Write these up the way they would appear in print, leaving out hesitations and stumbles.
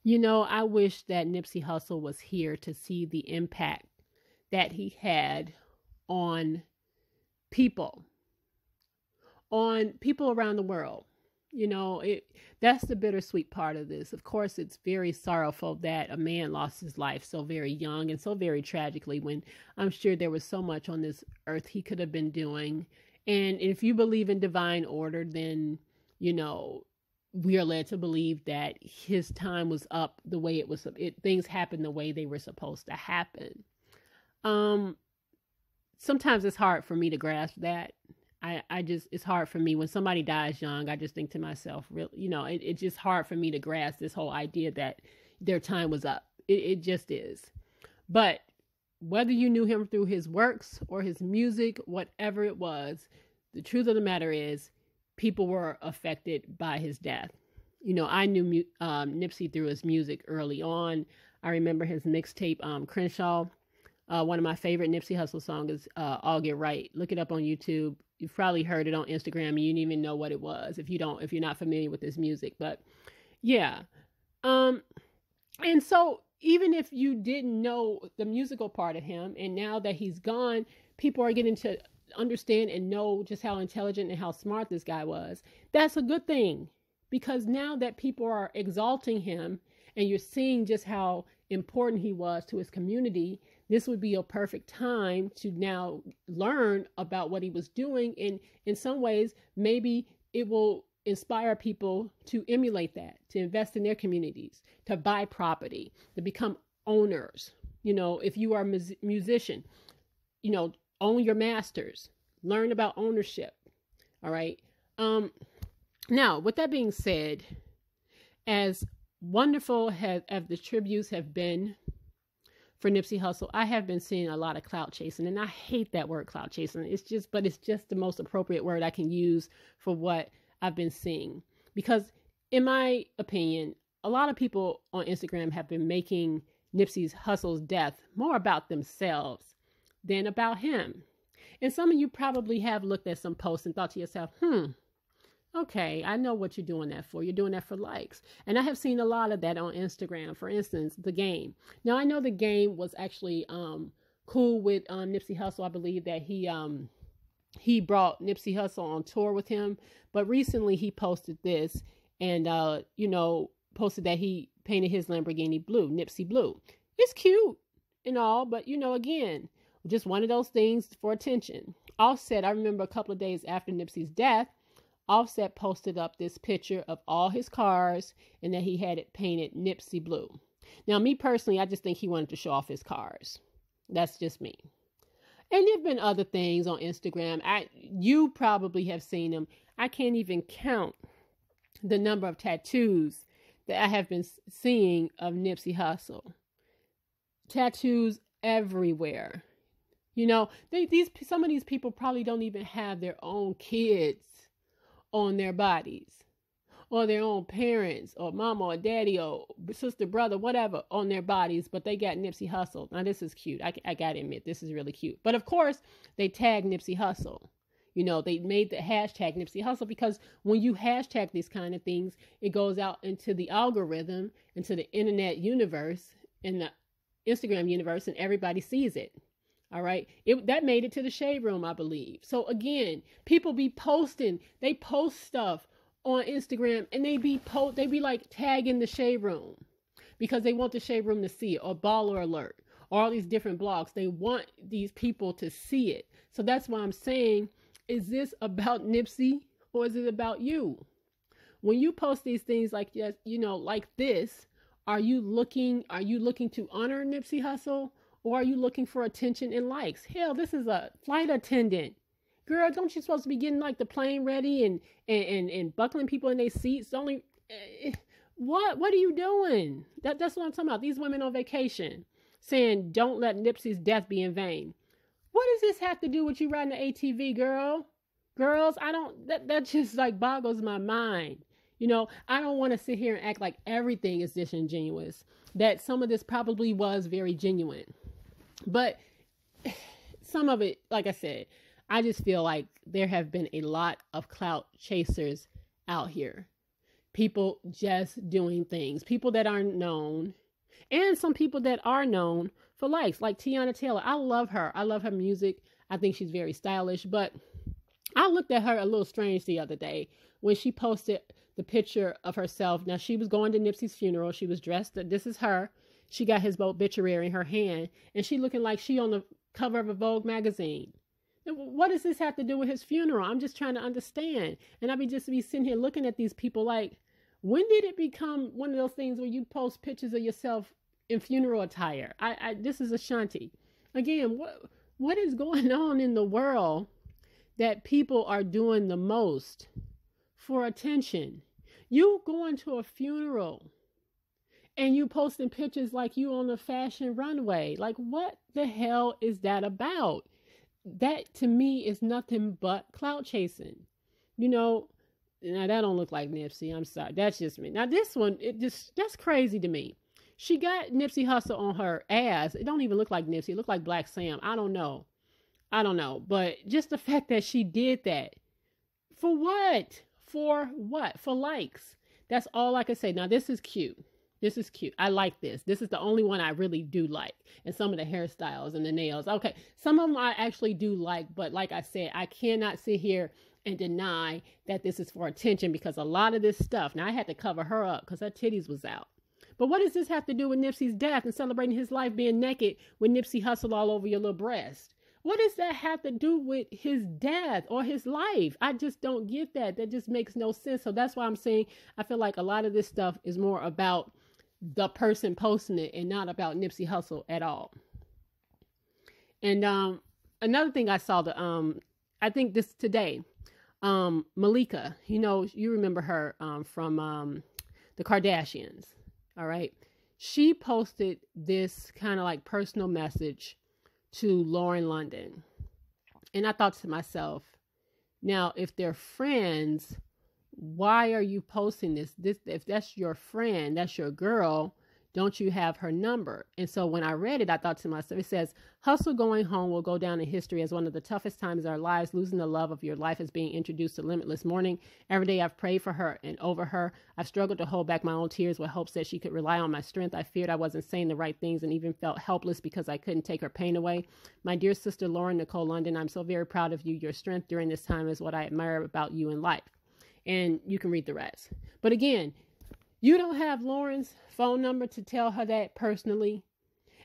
I wish that Nipsey Hussle was here to see the impact that he had on people, on people around the world. That's the bittersweet part of this. Of course, it's very sorrowful that a man lost his life so very young and so very tragically, when I'm sure there was so much on this earth he could have been doing. And if you believe in divine order, then, we are led to believe that his time was up the way things happened the way they were supposed to happen. Sometimes it's hard for me to grasp that. It's hard for me when somebody dies young. I just think to myself, it's just hard for me to grasp this whole idea that their time was up. It just is. But whether you knew him through his works or his music, whatever it was, the truth of the matter is people were affected by his death. I knew Nipsey through his music early on. I remember his mixtape, Crenshaw. One of my favorite Nipsey Hussle songs is All Get Right. Look it up on YouTube. You've probably heard it on Instagram and you didn't even know what it was if you're not familiar with his music. But yeah. And so even if you didn't know the musical part of him, and now that he's gone, people are getting to understand and know just how intelligent and how smart this guy was. That's a good thing, because now that people are exalting him and you're seeing just how important he was to his community, this would be a perfect time to now learn about what he was doing. And in some ways, maybe it will inspire people to emulate that, to invest in their communities, to buy property, to become owners. If you are a musician, own your masters, learn about ownership. All right. Now, with that being said, as wonderful as the tributes have been for Nipsey Hussle, I have been seeing a lot of clout chasing, and I hate that word, clout chasing. It's just the most appropriate word I can use for what I've been seeing. Because in my opinion, a lot of people on Instagram have been making Nipsey Hussle's death more about themselves than about him. And some of you probably have looked at some posts and thought to yourself, okay, I know what you're doing that for. You're doing that for likes. And I have seen a lot of that on Instagram. For instance, The Game. Now, I know The Game was actually cool with Nipsey Hussle. I believe that he brought Nipsey Hussle on tour with him. But recently he posted this and, posted that he painted his Lamborghini blue, Nipsey Blue. It's cute and all, but, again, just one of those things for attention. Offset, I remember a couple of days after Nipsey's death, Offset posted up this picture of all his cars and that he had it painted Nipsey Blue. Now, me personally, I just think he wanted to show off his cars. That's just me. And there have been other things on Instagram. You probably have seen them. I can't even count the number of tattoos that I have been seeing of Nipsey Hussle. Tattoos everywhere. Some of these people probably don't even have their own kids on their bodies, or their own parents, or mama or daddy, or sister, brother, whatever, on their bodies, but they got Nipsey Hussle. Now, this is cute. I gotta admit, this is really cute. But of course, they tag Nipsey Hussle. They made the hashtag Nipsey Hussle, because when you hashtag these kind of things, it goes out into the algorithm, into the internet universe, in the Instagram universe, and everybody sees it. All right. That made it to the Shade Room, I believe. So again, people be posting, they post stuff on Instagram, and they be like tagging the Shade Room because they want the Shade Room to see it, or Baller Alert, or all these different blogs. They want these people to see it. So that's why I'm saying, is this about Nipsey, or is it about you? When you post these things like this, are you looking to honor Nipsey Hussle? Or are you looking for attention and likes? Hell, this is a flight attendant. Girl, don't you supposed to be getting like the plane ready and buckling people in their seats? What are you doing? That's what I'm talking about. These women on vacation saying, don't let Nipsey's death be in vain. What does this have to do with you riding an ATV, girl? Girls, that just like boggles my mind. I don't want to sit here and act like everything is disingenuous. That some of this probably was very genuine. But some of it, like I said, I just feel like there have been a lot of clout chasers out here. people just doing things, people that aren't known, and some people that are known for likes, like Tiana Taylor. I love her. I love her music. I think she's very stylish, but I looked at her a little strange the other day when she posted the picture of herself. Now, she was going to Nipsey's funeral. She was dressed. This is her. She got his obituary in her hand, and she looking like she on the cover of a Vogue magazine. What does this have to do with his funeral? I'm just trying to understand. And I be sitting here looking at these people like, when did it become one of those things where you post pictures of yourself in funeral attire? This is Ashanti. Again, what is going on in the world that people are doing the most for attention? You going to a funeral and you posting pictures like you on a fashion runway. Like, what the hell is that about? That to me is nothing but clout chasing. You know, now that don't look like Nipsey. I'm sorry. That's just me. Now this one, that's crazy to me. She got Nipsey Hussle on her ass. It don't even look like Nipsey. It look like Black Sam. I don't know. But just the fact that she did that. For what? For what? For likes. That's all I can say. Now this is cute. This is cute. I like this. This is the only one I really do like. And some of the hairstyles and the nails. Okay. Some of them I actually do like. But like I said, I cannot sit here and deny that this is for attention, because a lot of this stuff, now I had to cover her up because her titties was out. But what does this have to do with Nipsey's death and celebrating his life being naked with Nipsey Hussle all over your little breast? What does that have to do with his death or his life? I just don't get that. That just makes no sense. So that's why I'm saying I feel like a lot of this stuff is more about the person posting it and not about Nipsey Hussle at all. And another thing I saw, I think this today, Malika, you remember her from the Kardashians, all right? She posted this kind of like personal message to Lauren London. And I thought to myself, now, if they're friends, why are you posting this? If that's your friend, that's your girl, don't you have her number? And so when I read it, I thought to myself, it says, Hussle going home will go down in history as one of the toughest times in our lives. Losing the love of your life is being introduced to limitless mourning. Every day I've prayed for her and over her. I've struggled to hold back my own tears with hopes that she could rely on my strength. I feared I wasn't saying the right things and even felt helpless because I couldn't take her pain away. My dear sister, Lauren Nicole London, I'm so very proud of you. Your strength during this time is what I admire about you in life. And you can read the rest. But again, you don't have Lauren's phone number to tell her that personally.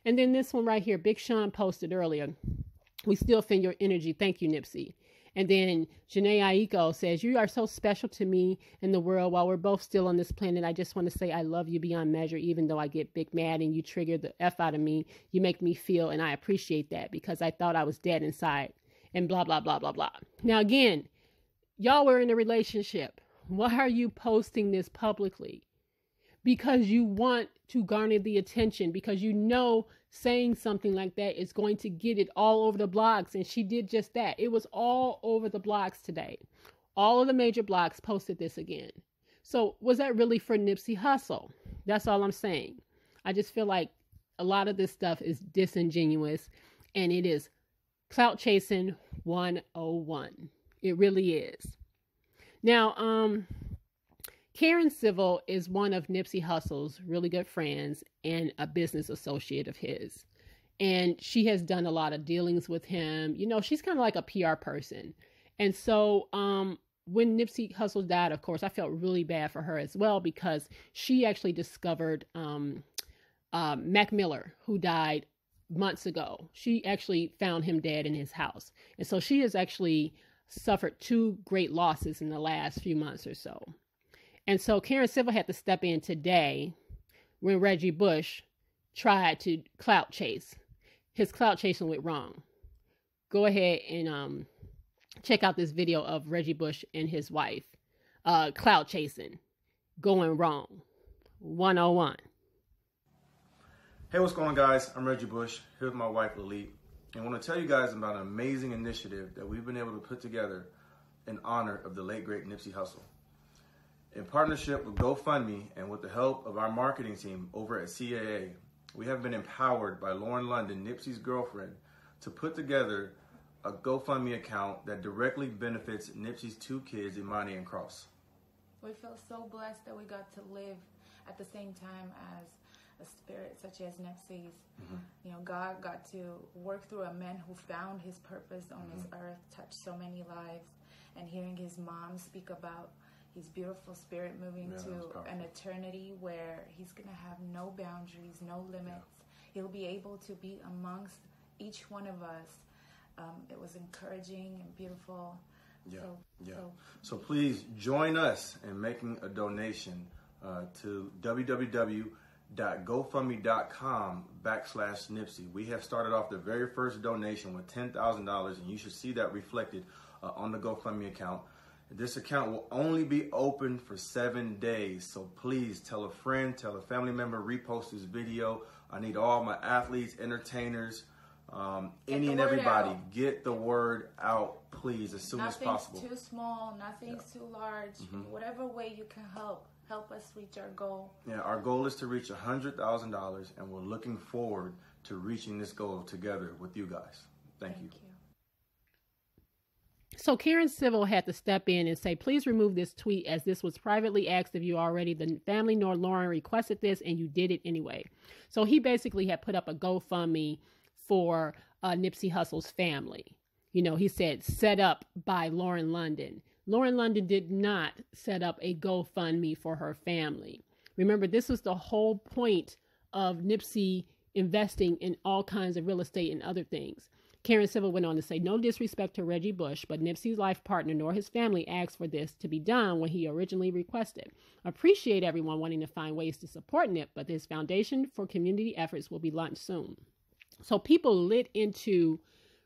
And then this one right here, Big Sean posted earlier. We still feel your energy. Thank you, Nipsey. And then Janae Aiko says, you are so special to me in the world. While we're both still on this planet, I just want to say I love you beyond measure, even though I get big mad and you trigger the F out of me. You make me feel, and I appreciate that because I thought I was dead inside and blah, blah, blah, blah, blah. Now, again, y'all were in a relationship. Why are you posting this publicly? Because you want to garner the attention, because saying something like that is going to get it all over the blogs. And she did just that. It was all over the blogs today. All of the major blogs posted this again. So was that really for Nipsey Hussle? That's all I'm saying. I just feel like a lot of this stuff is disingenuous, and it is clout chasing 101. It really is. Now, Karen Civil is one of Nipsey Hussle's really good friends and a business associate of his. And she has done a lot of dealings with him. She's kind of like a PR person. And so when Nipsey Hussle died, of course, I felt really bad for her as well, because she actually discovered Mac Miller, who died months ago. She actually found him dead in his house. And so she has actually suffered 2 great losses in the last few months or so. And so Karen Civil had to step in today when Reggie Bush tried to clout chase. His clout chasing went wrong. Go ahead and check out this video of Reggie Bush and his wife clout chasing going wrong. 101. Hey, what's going on, guys? I'm Reggie Bush, here with my wife, Lily. And I want to tell you guys about an amazing initiative that we've been able to put together in honor of the late, great Nipsey Hussle. In partnership with GoFundMe and with the help of our marketing team over at CAA, we have been empowered by Lauren London, Nipsey's girlfriend, to put together a GoFundMe account that directly benefits Nipsey's 2 kids, Imani and Cross. We feel so blessed that we got to live at the same time as a spirit such as Nipsey's. You know, God got to work through a man who found his purpose on this earth, touched so many lives, and hearing his mom speak about his beautiful spirit moving to an eternity where he's going to have no boundaries, no limits. He'll be able to be amongst each one of us. It was encouraging and beautiful. So please join us in making a donation to www.gofundme.com/Nipsey. We have started off the very first donation with $10,000, and you should see that reflected on the GoFundMe account. This account will only be open for 7 days, so please tell a friend, tell a family member, repost this video. I need all my athletes, entertainers, any and everybody. Get the word out, please, as soon as possible. Nothing's too small, nothing's too large. Whatever way you can help us reach our goal. Yeah, our goal is to reach $100,000, and we're looking forward to reaching this goal together with you guys. Thank you. So Karen Civil had to step in and say, please remove this tweet as this was privately asked of you already. The family nor Lauren requested this and you did it anyway. So he basically had put up a GoFundMe for Nipsey Hussle's family. You know, he said set up by Lauren London. Lauren London did not set up a GoFundMe for her family. Remember, this was the whole point of Nipsey investing in all kinds of real estate and other things. Karen Civil went on to say, no disrespect to Reggie Bush, but Nipsey's life partner nor his family asked for this to be done when he originally requested. Appreciate everyone wanting to find ways to support Nip, but this foundation for community efforts will be launched soon. So people lit into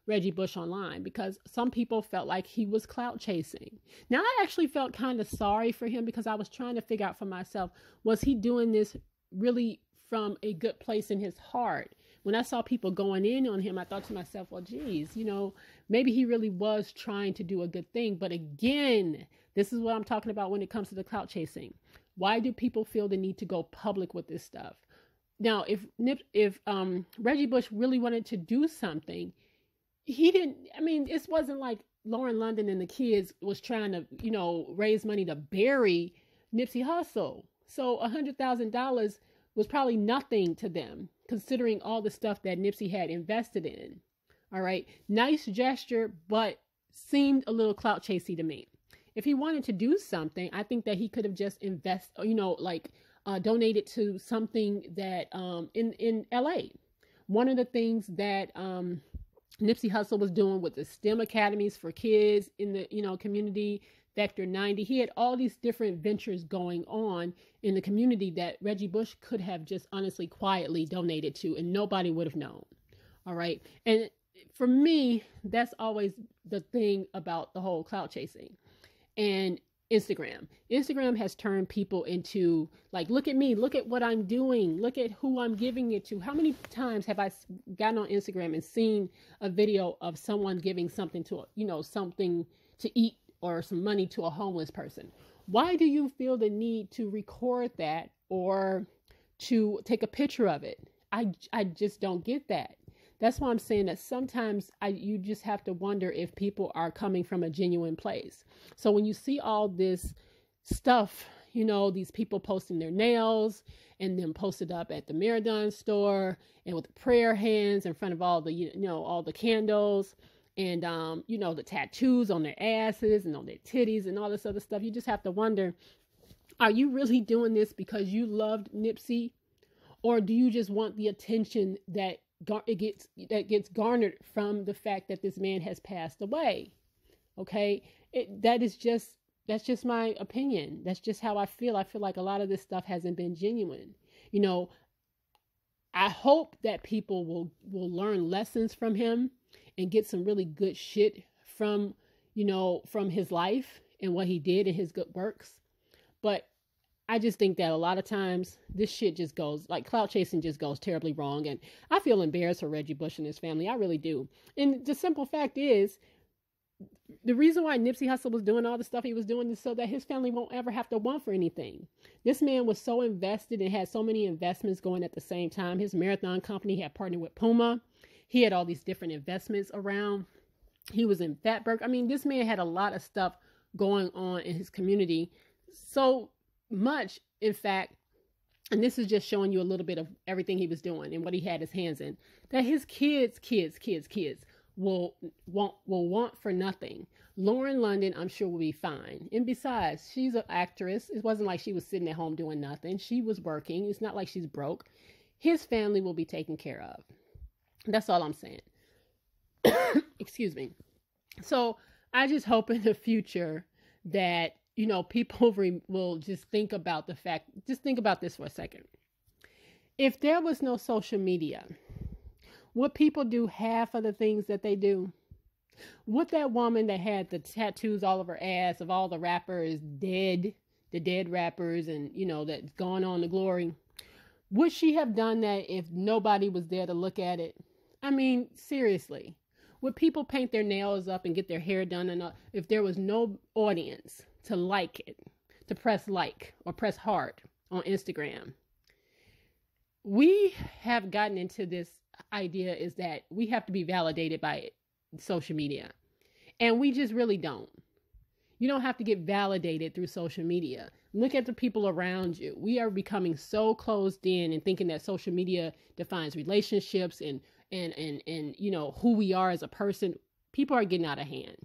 Reggie Bush online because some people felt like he was clout chasing. Now, I actually felt kind of sorry for him because I was trying to figure out for myself, was he doing this really from a good place in his heart? When I saw people going in on him, I thought to myself, well, geez, you know, maybe he really was trying to do a good thing. But again, this is what I'm talking about when it comes to the clout chasing. Why do people feel the need to go public with this stuff? Now, if Reggie Bush really wanted to do something, he didn't. I mean, it wasn't like Lauren London and the kids was trying to, you know, raise money to bury Nipsey Hussle. So $100,000 was probably nothing to them, considering all the stuff that Nipsey had invested in. All right. Nice gesture, but seemed a little clout chasey to me. If he wanted to do something, I think that he could have just donated to something that in LA. One of the things that Nipsey Hussle was doing with the STEM academies for kids in the community, Vector 90. He had all these different ventures going on in the community that Reggie Bush could have just honestly quietly donated to and nobody would have known. All right. And for me, that's always the thing about the whole clout chasing. And Instagram has turned people into like, look at me, look at what I'm doing, look at who I'm giving it to. How many times have I gotten on Instagram and seen a video of someone giving something to, something to eat or some money to a homeless person? Why do you feel the need to record that or to take a picture of it? I just don't get that. That's why I'm saying that sometimes you just have to wonder if people are coming from a genuine place. So when you see all this stuff, these people posting their nails and then posted up at the Marathon store and with the prayer hands in front of all the, all the candles and, the tattoos on their asses and on their titties and all this other stuff. You just have to wonder, are you really doing this because you loved Nipsey? Or do you just want the attention that gets garnered from the fact that this man has passed away? Okay, that's just my opinion. That's just how I feel. I feel like a lot of this stuff hasn't been genuine. I hope that people will learn lessons from him and get some really good shit from his life and what he did and his good works. But I just think that a lot of times this shit just goes, like clout chasing just goes terribly wrong. And I feel embarrassed for Reggie Bush and his family. I really do. And the simple fact is, the reason why Nipsey Hussle was doing all the stuff he was doing is so that his family won't ever have to want for anything. This man was so invested and had so many investments going at the same time. His marathon company had partnered with Puma. He had all these different investments around. He was in Fatberg. I mean, this man had a lot of stuff going on in his community. so much, in fact, and this is just showing you a little bit of everything he was doing and what he had his hands in, that his kids will want for nothing. Lauren London, I'm sure, will be fine. And besides, she's an actress. It wasn't like she was sitting at home doing nothing. She was working. It's not like she's broke. His family will be taken care of. That's all I'm saying. Excuse me. So I just hope in the future that, you know, people will just think about the fact, just think about this for a second. If there was no social media, would people do half of the things that they do? Would that woman that had the tattoos all over her ass of all the rappers dead, the dead rappers, and, you know, that's gone on to glory, would she have done that if nobody was there to look at it? I mean, seriously. Would people paint their nails up and get their hair done if there was no audience to like it, to press like or press heart on Instagram? We have gotten into this idea is that we have to be validated by social media. And we just really don't. You don't have to get validated through social media. Look at the people around you. We are becoming so closed in and thinking that social media defines relationships and you know, who we are as a person. People are getting out of hand.